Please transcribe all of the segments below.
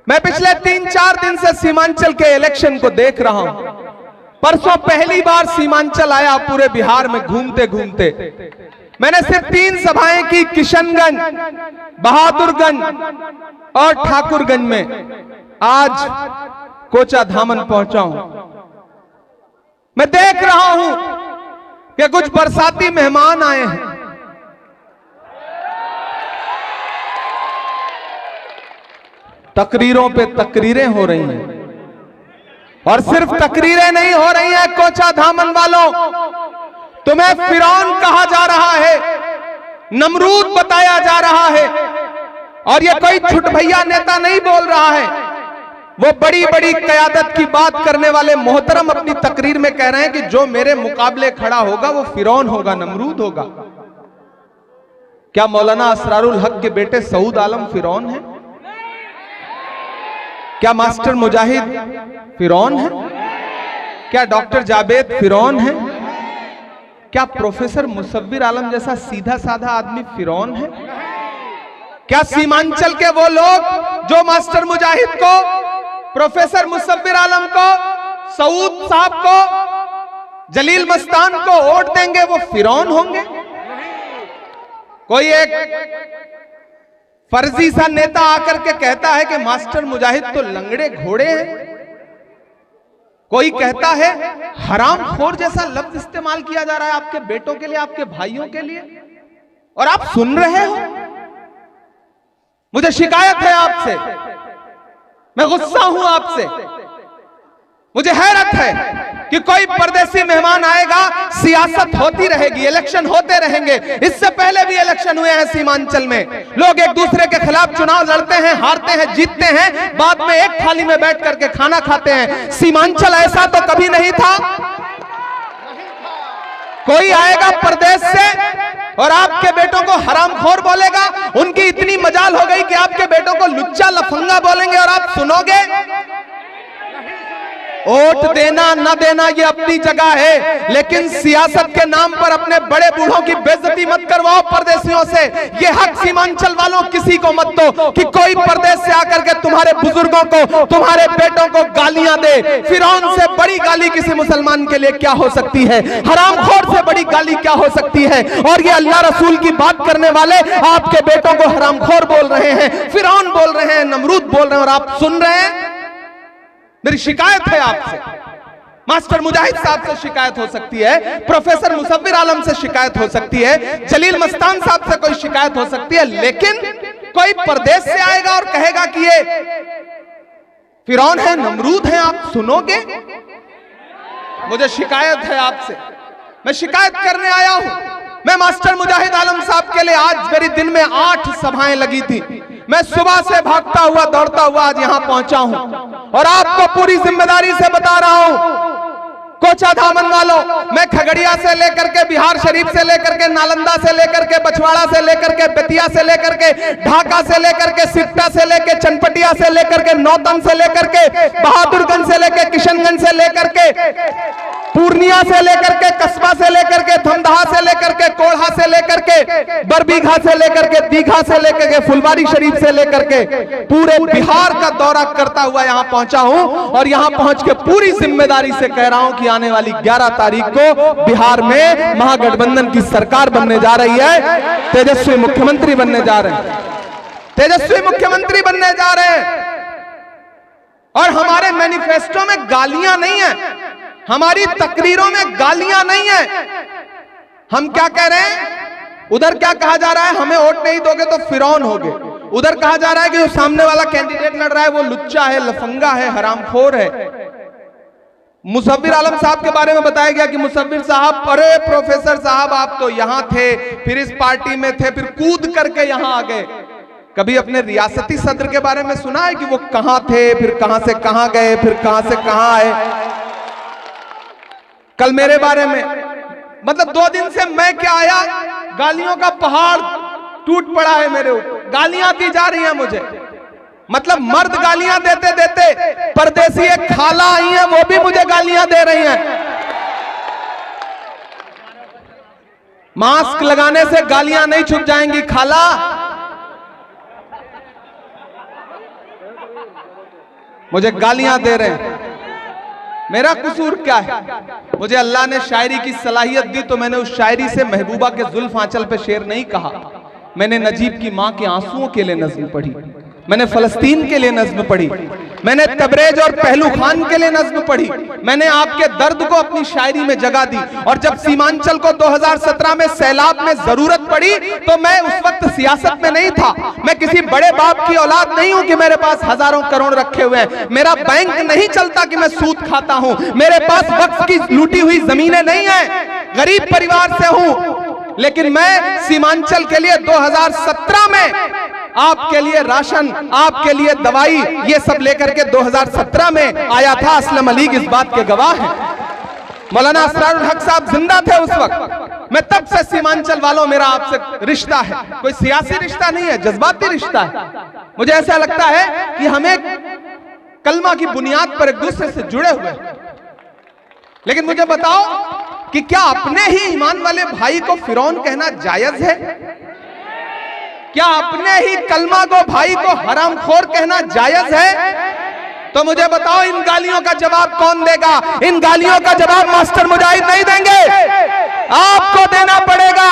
मैं पिछले 3-4 दिन से सीमांचल के इलेक्शन को देख रहा हूं। परसों पहली बार सीमांचल आया पूरे बिहार में घूमते घूमते। मैंने सिर्फ 3 सभाएं की, किशनगंज, बहादुरगंज और ठाकुरगंज में। आज कोचाधामन पहुंचा हूं। मैं देख रहा हूं कि कुछ बरसाती मेहमान आए हैं। तकरीरों पे तकरीरें हो रही हैं, और सिर्फ तकरीरें नहीं हो रही हैं। कोचाधामन वालों, तुम्हें फिरौन कहा जा रहा है, नमरूद बताया जा रहा है, और ये कोई छुटभैया नेता नहीं बोल रहा है। वो बड़ी बड़ी कयादत की बात करने वाले मोहतरम अपनी तकरीर में कह रहे हैं कि जो मेरे मुकाबले खड़ा होगा वो फिरौन होगा, नमरूद होगा। क्या मौलाना असरारुल हक के बेटे सऊद आलम फिरौन है? क्या मास्टर मुजाहिद फिरौन है? क्या डॉक्टर जावेद फिरौन है? क्या प्रोफेसर मुसव्विर आलम जैसा सीधा साधा आदमी फिरौन है? क्या सीमांचल के वो लोग जो मास्टर मुजाहिद को, प्रोफेसर मुसव्विर आलम को, सऊद साहब को, जलील मस्तान को वोट देंगे वो फिरौन होंगे? कोई एक फर्जी सा नेता आकर के कहता है कि मास्टर मुजाहिद तो लंगड़े घोड़े हैं। कोई कहता है हरामखोर जैसा लफ्ज इस्तेमाल किया जा रहा है आपके बेटों के लिए, आपके भाइयों के लिए, और आप सुन रहे हो। मुझे शिकायत है आपसे, मैं गुस्सा हूं आपसे। मुझे हैरत है कि कोई परदेसी मेहमान आएगा, सियासत होती रहेगी, इलेक्शन होते रहेंगे। इससे पहले भी इलेक्शन हुए हैं सीमांचल में। लोग एक दूसरे के खिलाफ चुनाव लड़ते हैं, हारते हैं, जीतते हैं, बाद में एक थाली में बैठ करके खाना खाते हैं। सीमांचल ऐसा तो कभी नहीं था। कोई आएगा परदेश से और आपके बेटों को हरामखोर बोलेगा, उनकी इतनी मजाल हो गई कि आपके बेटों को लुच्चा लफंगा बोलेंगे और आप सुनोगे। वोट देना न देना ये अपनी जगह है, लेकिन सियासत के नाम पर अपने बड़े बूढ़ों की बेइज्जती मत करवाओ परदेशियों से। ये हक सीमांचल वालों किसी को मत दो कि कोई परदेश से आकर के तुम्हारे बुजुर्गों को, तुम्हारे बेटों को गालियां दे। फिरौन से बड़ी गाली किसी मुसलमान के लिए क्या हो सकती है? हरामखोर से बड़ी गाली क्या हो सकती है? और ये अल्लाह रसूल की बात करने वाले आपके बेटों को हरामखोर बोल रहे हैं, फिरौन बोल रहे हैं, नमरूद बोल रहे हैं, और आप सुन रहे हैं। मेरी शिकायत है आपसे। मास्टर मुजाहिद साहब से शिकायत हो सकती है, प्रोफेसर मुसव्विर आलम से शिकायत हो सकती है, जलील मस्तान साहब से कोई शिकायत हो सकती है, लेकिन कोई परदेश से आएगा और कहेगा कि ये फिरौन है, नमरूद है, आप सुनोगे? मुझे शिकायत है आपसे, मैं शिकायत करने आया हूं। मैं मास्टर मुजाहिद आलम साहब के लिए आज मेरी दिन में 8 सभाएं लगी थी। मैं सुबह से भागता हुआ दौड़ता हुआ आज यहां पहुंचा हूं, और आपको पूरी जिम्मेदारी से बता रहा हूं कोचाधामन वालों, मैं खगड़िया से लेकर के, बिहार शरीफ से लेकर के, नालंदा से लेकर के, बछवाड़ा से लेकर के, बेतिया से लेकर के, ढाका से लेकर के, सिकटा से लेकर, चनपटिया से लेकर के, नौतन से लेकर के, बहादुरगंज से लेकर, किशनगंज से लेकर के, पूर्णिया से लेकर के, कस्बा से लेकर के, धमदाहा से लेकर के, कोढ़ा से लेकर के, बरबीघा से लेकर के, दीघा से लेकर के, फुलवारी शरीफ से लेकर के, पूरे बिहार का दौरा करता हुआ यहां पहुंचा हूं, और यहां पहुंच के पूरी जिम्मेदारी से कह रहा हूं कि आने वाली 11 तारीख को बिहार में महागठबंधन की सरकार बनने जा रही है। तेजस्वी मुख्यमंत्री बनने जा रहे हैं, तेजस्वी मुख्यमंत्री बनने जा रहे हैं। और हमारे मैनिफेस्टो में गालियां नहीं है, हमारी तकरीरों में गालियां नहीं है। हम क्या कह रहे हैं? उधर क्या कहा जा रहा है? हमें वोट नहीं दोगे तो फिरौन होगे। उधर कहा जा रहा है कि जो सामने वाला कैंडिडेट लड़ रहा है वो लुच्चा है, लफंगा है, हरामखोर है। मुसव्विर आलम साहब के बारे में बताया गया कि मुसव्विर साहब, अरे प्रोफेसर साहब आप तो यहां थे, फिर इस पार्टी में थे, फिर कूद करके यहां आ गए। कभी अपने रियासती सदर के बारे में सुना है कि वो कहां थे, फिर कहां से कहां गए, फिर कहां से कहां आए? कल मेरे बारे में, मतलब 2 दिन से मैं क्या आया, गालियों का पहाड़ टूट पड़ा है मेरे ऊपर, गालियां दी जा रही हैं मुझे। मतलब मर्द गालियां देते देते परदेसी एक खाला आई है, वो भी मुझे गालियां दे रही हैं। मास्क लगाने से गालियां नहीं छुप जाएंगी खाला। मुझे गालियां दे रहे हैं। मेरा कसूर क्या है? मुझे अल्लाह ने शायरी की सलाहियत दी तो मैंने उस शायरी से महबूबा के जुल्फ आंचल पे शेर नहीं कहा। मैंने नजीब की मां के आंसुओं के लिए नज्म पढ़ी, मैंने फलस्तीन के लिए नज्म पढ़ी, मैंने तबरेज और पहलू खान के लिए नज्म पढ़ी। मैंने आपके दर्द को अपनी शायरी में जगह दी। और जब सीमांचल को 2017 में सैलाब में जरूरत पड़ी तो मैं उस वक्त सियासत में नहीं था। मैं किसी बड़े बाप की औलाद नहीं हूं कि मेरे पास हजारों करोड़ रखे हुए हैं। मेरा बैंक नहीं चलता कि मैं सूद खाता हूं। मेरे पास वक्फ की लूटी हुई जमीनें नहीं है। गरीब परिवार से हूं, लेकिन मैं सीमांचल के लिए 2017 में आपके लिए राशन, आपके लिए दवाई, ये सब लेकर के 2017 में आया था। असलम अलीग इस बात के गवाह हैं। मौलाना असरारुल हक साहब जिंदा थे उस वक्त। मैं तब से सीमांचल वालों, मेरा आपसे रिश्ता है, कोई सियासी रिश्ता नहीं है, जज्बाती रिश्ता है। मुझे ऐसा लगता है कि हमें कलमा की बुनियाद पर एक दूसरे से जुड़े हुए हैं। लेकिन मुझे बताओ कि क्या अपने ही ईमान वाले भाई को फिरौन कहना जायज है? क्या अपने ही कलमा को भाई को हरामखोर कहना जायज है? तो मुझे बताओ इन गालियों का जवाब कौन देगा? इन गालियों का जवाब मास्टर मुजाहिद नहीं देंगे, आपको देना पड़ेगा।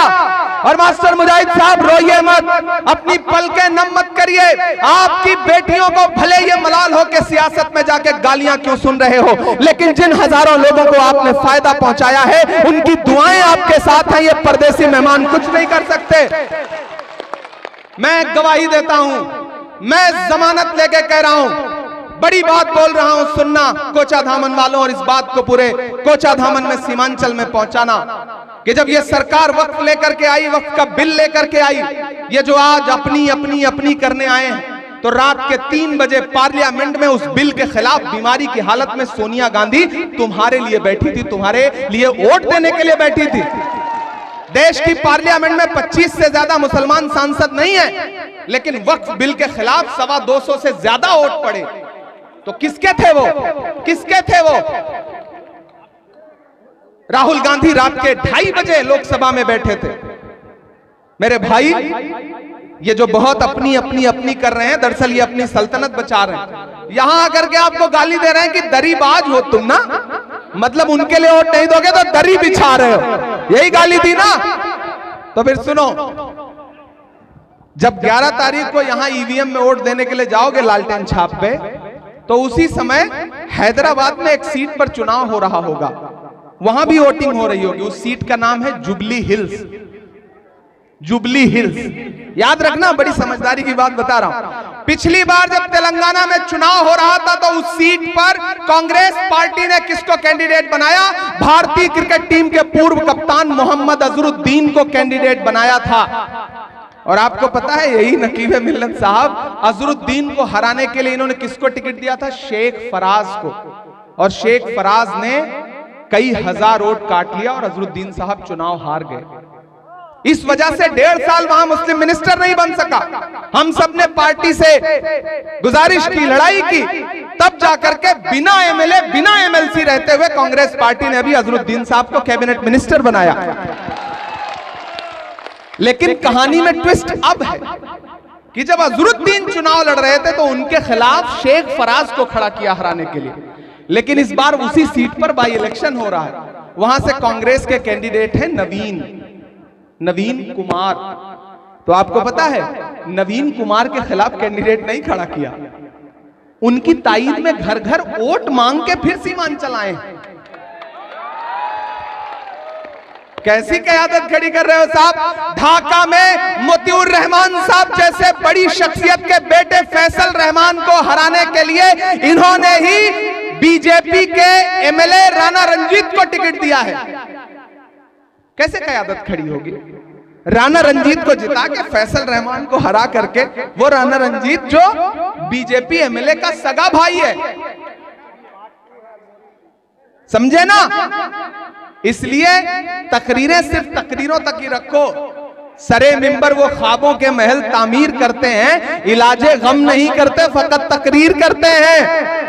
और मास्टर मुजाहिद साहब रोइए मत, अपनी पलकें नम मत करिए। आपकी बेटियों को भले ये मलाल हो के सियासत में जाके गालियां क्यों सुन रहे हो, लेकिन जिन हजारों लोगों को आपने फायदा पहुंचाया है उनकी दुआएं आपके साथ हैं। ये परदेसी मेहमान कुछ नहीं कर सकते। मैं गवाही देता हूं, मैं जमानत लेके कह रहा हूं, बड़ी बात बोल रहा हूं, सुनना कोचा धामन वालों, और इस बात को पूरे कोचा धामन में सीमांचल में पहुंचाना कि जब ये सरकार वक्फ लेकर के आई, वक्फ का बिल लेकर के आई, ये जो आज अपनी अपनी अपनी करने आए हैं, तो रात के 3 बजे पार्लियामेंट में उस बिल के खिलाफ बीमारी की हालत में सोनिया गांधी तुम्हारे लिए बैठी थी, तुम्हारे लिए वोट देने के लिए बैठी थी। देश की पार्लियामेंट में 25 से ज्यादा मुसलमान सांसद नहीं है, लेकिन वक्फ बिल के खिलाफ 225 से ज्यादा वोट पड़े। तो किसके थे वो? किसके थे वो? राहुल गांधी रात के 2:30 बजे लोकसभा में बैठे थे। मेरे भाई, ये जो बहुत अपनी अपनी अपनी कर रहे हैं, दरअसल ये अपनी सल्तनत बचा रहे हैं। यहां आकर के आपको गाली दे रहे हैं कि दरीबाज हो तुम ना, मतलब उनके लिए वोट नहीं दोगे तो दरी बिछा रहे हो, यही गाली थी ना। तो फिर सुनो, जब 11 तारीख को यहां ईवीएम में वोट देने के लिए जाओगे लालटेन छाप पे, तो उसी समय हैदराबाद में एक सीट पर चुनाव हो रहा होगा, वहां भी वोटिंग हो रही होगी। उस सीट का नाम है जुबली हिल्स। जुबली हिल्स, याद रखना, बड़ी समझदारी की बात बता रहा हूं। पिछली बार जब तेलंगाना में चुनाव हो रहा था तो उस सीट पर कांग्रेस पार्टी ने किसको कैंडिडेट बनाया? भारतीय क्रिकेट टीम के पूर्व कप्तान मोहम्मद अजहरुद्दीन को कैंडिडेट बनाया था। और आपको पता है, यही नकीब मिल्लत साहब अजहरुद्दीन को हराने के लिए इन्होंने किसको टिकट दिया था? शेख फराज को। और शेख फराज ने कई हजार वोट काट लिया और अजहरुद्दीन साहब चुनाव हार गए। इस वजह से 1.5 साल वहां मुस्लिम मिनिस्टर नहीं बन सका। हम सब ने पार्टी से गुजारिश की, लड़ाई की, तब जाकर के बिना एमएलए बिना एमएलसी रहते हुए कांग्रेस पार्टी ने भी अजहरुद्दीन साहब को कैबिनेट मिनिस्टर बनाया। लेकिन कहानी में ट्विस्ट अब है कि जब अजहरुद्दीन चुनाव लड़ रहे थे तो उनके खिलाफ शेख फराज को खड़ा किया हराने के लिए। लेकिन इस बार उसी सीट पर बाई इलेक्शन हो रहा है, वहां से कांग्रेस के कैंडिडेट हैं नवीन कुमार। तो आपको पता है, नवीन कुमार के खिलाफ कैंडिडेट नहीं खड़ा किया, उनकी ताईद में घर घर वोट मांग के फिर सीमांचल आए हैं। कैसी क़यादत खड़ी कर रहे हो साहब? ढाका में मोतिउर रहमान साहब जैसे बड़ी शख्सियत के बेटे फैसल रहमान को हराने के लिए इन्होंने ही बीजेपी के एमएलए राणा रंजीत को टिकट दिया है। कैसे क़यादत खड़ी होगी? राणा रंजीत को जिता के फैसल रहमान को हरा करके, वो राणा रंजीत जो बीजेपी एमएलए का सगा भाई है, समझे ना? इसलिए तकरीरें सिर्फ तकरीरों तक ही रखो। सरे मिंबर वो ख्वाबों के महल तामीर करते हैं, इलाजे गम नहीं करते, फकत तकरीर करते हैं।